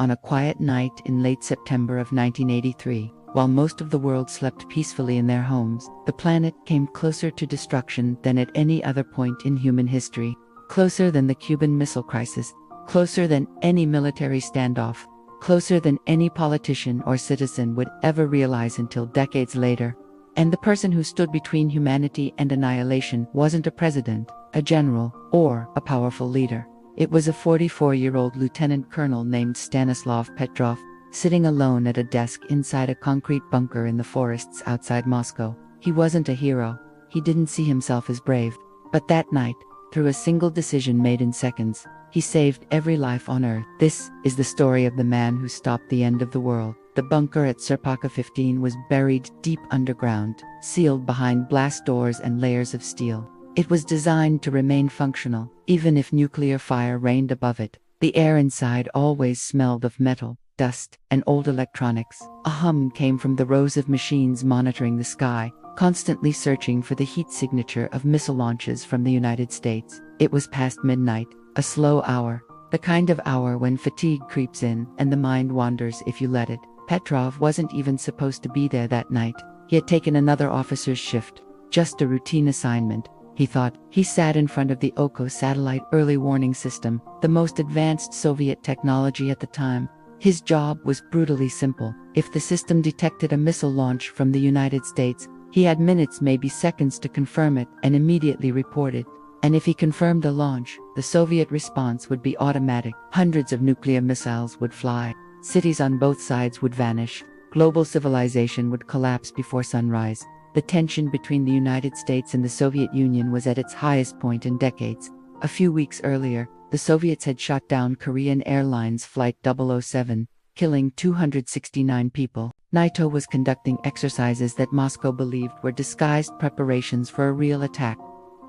on a quiet night in late September of 1983, while most of the world slept peacefully in their homes, the planet came closer to destruction than at any other point in human history. Closer than the Cuban Missile Crisis, closer than any military standoff, closer than any politician or citizen would ever realize until decades later. And the person who stood between humanity and annihilation wasn't a president, a general, or a powerful leader. It was a 44-year-old lieutenant colonel named Stanislav Petrov, sitting alone at a desk inside a concrete bunker in the forests outside Moscow. He wasn't a hero. He didn't see himself as brave. But that night, through a single decision made in seconds, he saved every life on Earth. This is the story of the man who stopped the end of the world. The bunker at Serpaka 15 was buried deep underground, sealed behind blast doors and layers of steel. It was designed to remain functional, even if nuclear fire reigned above it. The air inside always smelled of metal, dust, and old electronics. A hum came from the rows of machines monitoring the sky, constantly searching for the heat signature of missile launches from the United States. It was past midnight, a slow hour, the kind of hour when fatigue creeps in and the mind wanders if you let it. Petrov wasn't even supposed to be there that night. He had taken another officer's shift, just a routine assignment, he thought. He sat in front of the Oko satellite early warning system, the most advanced Soviet technology at the time. His job was brutally simple. If the system detected a missile launch from the United States, he had minutes, maybe seconds, to confirm it and immediately report it. And if he confirmed a launch, the Soviet response would be automatic. Hundreds of nuclear missiles would fly. Cities on both sides would vanish. Global civilization would collapse before sunrise. The tension between the United States and the Soviet Union was at its highest point in decades. A few weeks earlier, the Soviets had shot down Korean Airlines Flight 007, killing 269 people. NATO was conducting exercises that Moscow believed were disguised preparations for a real attack.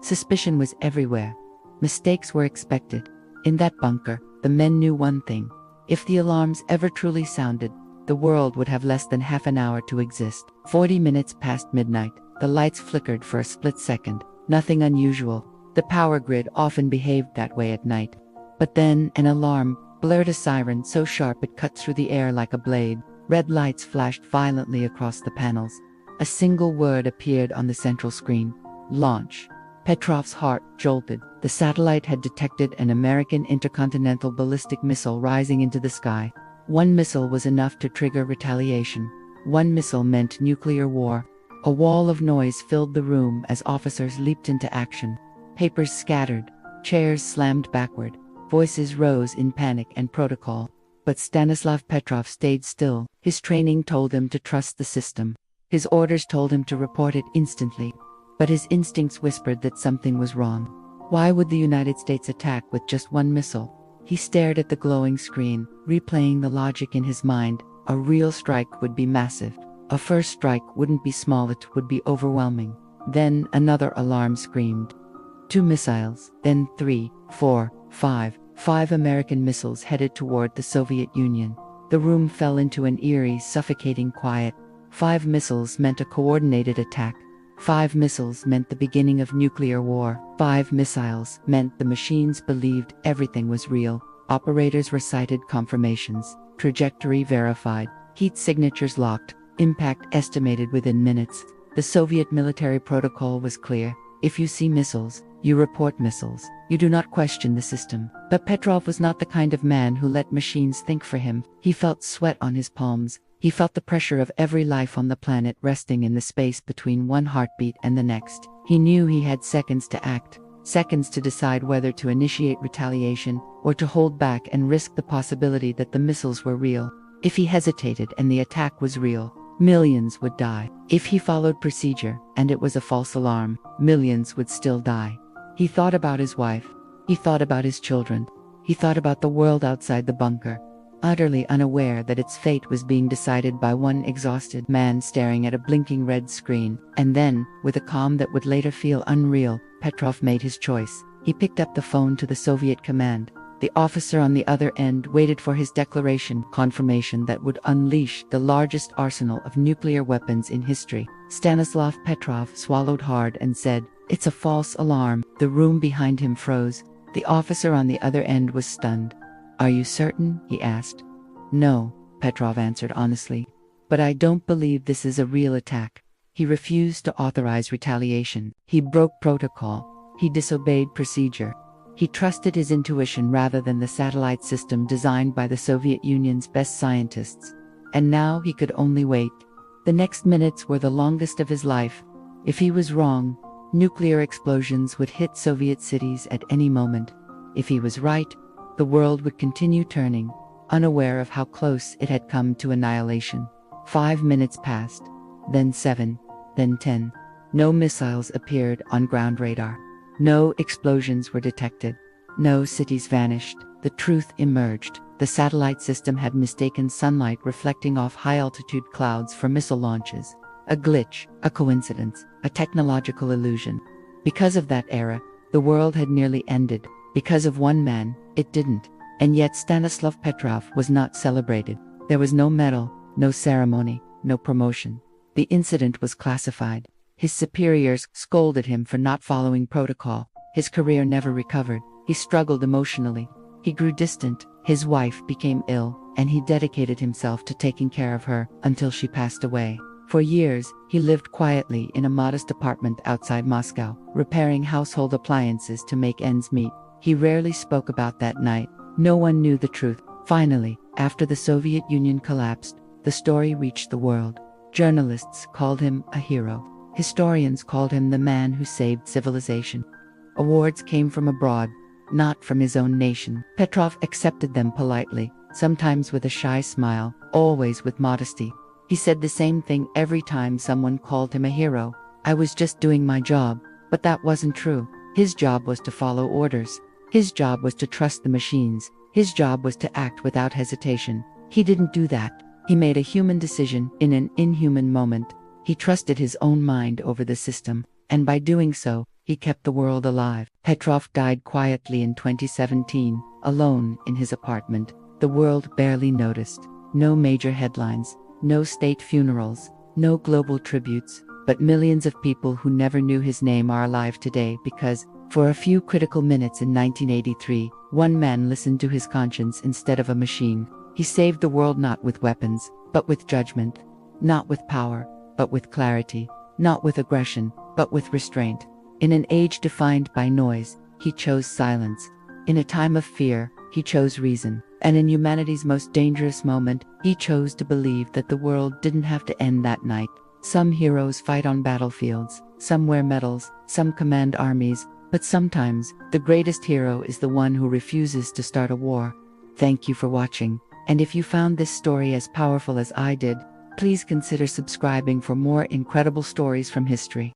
Suspicion was everywhere. Mistakes were expected. In that bunker, the men knew one thing. If the alarms ever truly sounded, the world would have less than half an hour to exist. 40 minutes past midnight, the lights flickered for a split second. Nothing unusual. The power grid often behaved that way at night. But then, an alarm blared, a siren so sharp it cut through the air like a blade. Red lights flashed violently across the panels. A single word appeared on the central screen: launch. Petrov's heart jolted. The satellite had detected an American intercontinental ballistic missile rising into the sky. One missile was enough to trigger retaliation. One missile meant nuclear war. A wall of noise filled the room as officers leaped into action. Papers scattered, chairs slammed backward, voices rose in panic and protocol. But Stanislav Petrov stayed still. His training told him to trust the system. His orders told him to report it instantly. But his instincts whispered that something was wrong. Why would the United States attack with just one missile? He stared at the glowing screen, replaying the logic in his mind. A real strike would be massive. A first strike wouldn't be small, it would be overwhelming. Then another alarm screamed. 2 missiles, then 3, 4, 5. 5 American missiles headed toward the Soviet Union. The room fell into an eerie, suffocating quiet. 5 missiles meant a coordinated attack. 5 missiles meant the beginning of nuclear war. 5 missiles meant the machines believed everything was real. Operators recited confirmations, trajectory verified, heat signatures locked, impact estimated within minutes. The Soviet military protocol was clear. If you see missiles, you report missiles. You do not question the system. But Petrov was not the kind of man who let machines think for him. He felt sweat on his palms. He felt the pressure of every life on the planet resting in the space between one heartbeat and the next. He knew he had seconds to act, seconds to decide whether to initiate retaliation or to hold back and risk the possibility that the missiles were real. If he hesitated and the attack was real, millions would die. If he followed procedure and it was a false alarm, millions would still die. He thought about his wife. He thought about his children. He thought about the world outside the bunker, utterly unaware that its fate was being decided by one exhausted man staring at a blinking red screen. And then, with a calm that would later feel unreal, Petrov made his choice. He picked up the phone to the Soviet command. The officer on the other end waited for his declaration, confirmation that would unleash the largest arsenal of nuclear weapons in history. Stanislav Petrov swallowed hard and said, "It's a false alarm." The room behind him froze. The officer on the other end was stunned. "Are you certain?" he asked. No, Petrov answered honestly. But I don't believe this is a real attack. He refused to authorize retaliation. He broke protocol. He disobeyed procedure. He trusted his intuition rather than the satellite system designed by the Soviet Union's best scientists. And now he could only wait. The next minutes were the longest of his life. If he was wrong, nuclear explosions would hit Soviet cities at any moment. If he was right, the world would continue turning, unaware of how close it had come to annihilation. 5 minutes passed, then 7, then 10. No missiles appeared on ground radar. No explosions were detected. No cities vanished. The truth emerged. The satellite system had mistaken sunlight reflecting off high-altitude clouds for missile launches. A glitch, a coincidence, a technological illusion. Because of that error, the world had nearly ended. Because of one man, it didn't. And yet Stanislav Petrov was not celebrated. There was no medal, no ceremony, no promotion. The incident was classified. His superiors scolded him for not following protocol. His career never recovered. He struggled emotionally. He grew distant. His wife became ill, and he dedicated himself to taking care of her until she passed away. For years, he lived quietly in a modest apartment outside Moscow, repairing household appliances to make ends meet. He rarely spoke about that night. No one knew the truth. Finally, after the Soviet Union collapsed, the story reached the world. Journalists called him a hero. Historians called him the man who saved civilization. Awards came from abroad, not from his own nation. Petrov accepted them politely, sometimes with a shy smile, always with modesty. He said the same thing every time someone called him a hero. I was just doing my job, but that wasn't true. His job was to follow orders. His job was to trust the machines. His job was to act without hesitation. He didn't do that. He made a human decision in an inhuman moment. He trusted his own mind over the system, and by doing so, he kept the world alive. Petrov died quietly in 2017, alone in his apartment. The world barely noticed. No major headlines, no state funerals, no global tributes, but millions of people who never knew his name are alive today because, for a few critical minutes in 1983, one man listened to his conscience instead of a machine. He saved the world not with weapons, but with judgment. Not with power, but with clarity. Not with aggression, but with restraint. In an age defined by noise, he chose silence. In a time of fear, he chose reason. And in humanity's most dangerous moment, he chose to believe that the world didn't have to end that night. Some heroes fight on battlefields, some wear medals, some command armies, but sometimes, the greatest hero is the one who refuses to start a war. Thank you for watching, and if you found this story as powerful as I did, please consider subscribing for more incredible stories from history.